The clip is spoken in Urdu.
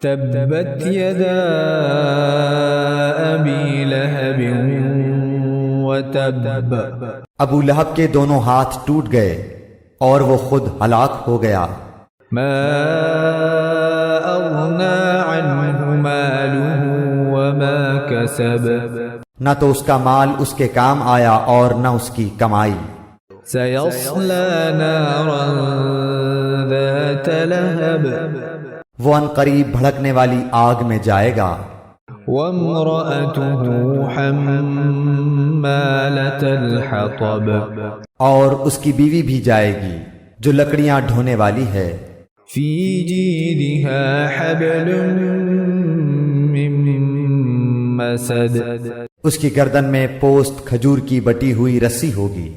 تبت يدا أبي لهب وتب. ابو لہب کے دونوں ہاتھ ٹوٹ گئے اور وہ خود ہلاک ہو گیا۔ ما أغنى عنه ماله وما كسب. نہ تو اس کا مال اس کے کام آیا اور نہ اس کی کمائی۔ سيصلى نارا ذات لهب. وہ ان قریب بھڑکنے والی آگ میں جائے گا۔ وامرأته حمالة الحطب. اور اس کی بیوی بھی جائے گی جو لکڑیاں ڈھونے والی ہے۔ في جيدها حبل من مسد. اس کی گردن میں پوست کھجور کی بٹی ہوئی رسی ہوگی۔